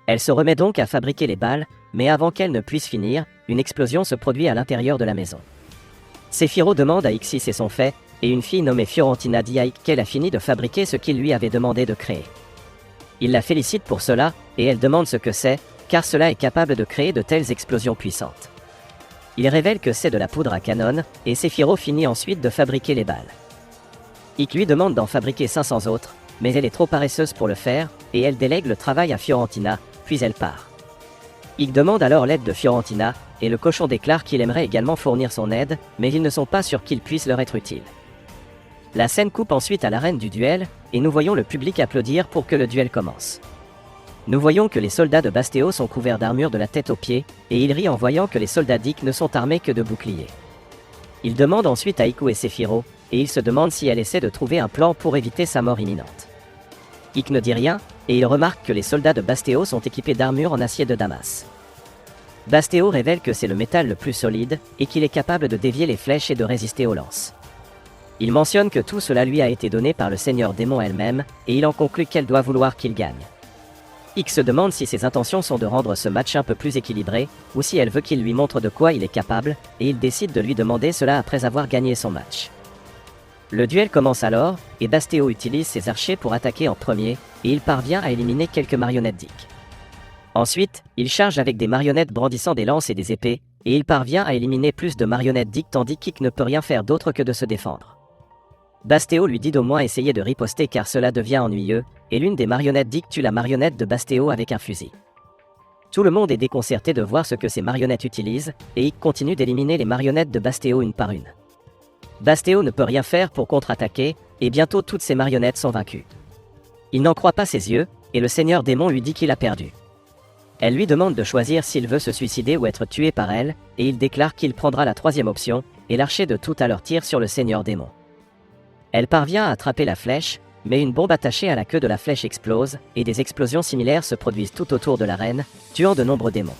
Elle se remet donc à fabriquer les balles, mais avant qu'elle ne puisse finir, une explosion se produit à l'intérieur de la maison. Sephiroth demande à Ikk si c'est son fait, et une fille nommée Fiorentina dit à Ikk qu'elle a fini de fabriquer ce qu'il lui avait demandé de créer. Il la félicite pour cela, et elle demande ce que c'est, car cela est capable de créer de telles explosions puissantes. Il révèle que c'est de la poudre à canon, et Sephiroth finit ensuite de fabriquer les balles. Ikk lui demande d'en fabriquer 500 autres, mais elle est trop paresseuse pour le faire, et elle délègue le travail à Fiorentina, puis elle part. Ikk demande alors l'aide de Fiorentina, et le cochon déclare qu'il aimerait également fournir son aide, mais ils ne sont pas sûrs qu'il puisse leur être utile. La scène coupe ensuite à l'arène du duel, et nous voyons le public applaudir pour que le duel commence. Nous voyons que les soldats de Bastéo sont couverts d'armure de la tête aux pieds, et ils rient en voyant que les soldats d'Ikk ne sont armés que de boucliers. Il demande ensuite à Ikk et Sephiroth, et il se demande si elle essaie de trouver un plan pour éviter sa mort imminente. Ikk ne dit rien, et il remarque que les soldats de Bastéo sont équipés d'armure en acier de Damas. Bastéo révèle que c'est le métal le plus solide, et qu'il est capable de dévier les flèches et de résister aux lances. Il mentionne que tout cela lui a été donné par le seigneur démon elle-même, et il en conclut qu'elle doit vouloir qu'il gagne. Ikk se demande si ses intentions sont de rendre ce match un peu plus équilibré, ou si elle veut qu'il lui montre de quoi il est capable, et il décide de lui demander cela après avoir gagné son match. Le duel commence alors, et Bastéo utilise ses archers pour attaquer en premier, et il parvient à éliminer quelques marionnettes d'Ikk. Ensuite, il charge avec des marionnettes brandissant des lances et des épées, et il parvient à éliminer plus de marionnettes d'Ikk tandis qu'Ikk ne peut rien faire d'autre que de se défendre. Bastéo lui dit d'au moins essayer de riposter car cela devient ennuyeux, et l'une des marionnettes d'Ikk tue la marionnette de Bastéo avec un fusil. Tout le monde est déconcerté de voir ce que ces marionnettes utilisent, et Ikk continue d'éliminer les marionnettes de Bastéo une par une. Bastéo ne peut rien faire pour contre-attaquer, et bientôt toutes ces marionnettes sont vaincues. Il n'en croit pas ses yeux, et le seigneur démon lui dit qu'il a perdu. Elle lui demande de choisir s'il veut se suicider ou être tué par elle, et il déclare qu'il prendra la troisième option, et l'archer de tout à l'heure tire sur le seigneur démon. Elle parvient à attraper la flèche, Mais une bombe attachée à la queue de la flèche explose, et des explosions similaires se produisent tout autour de la reine, tuant de nombreux démons.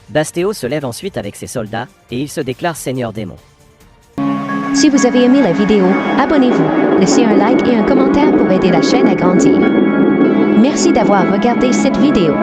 Bastéo se lève ensuite avec ses soldats, et il se déclare Seigneur démon. Si vous avez aimé la vidéo, abonnez-vous, laissez un like et un commentaire pour aider la chaîne à grandir. Merci d'avoir regardé cette vidéo.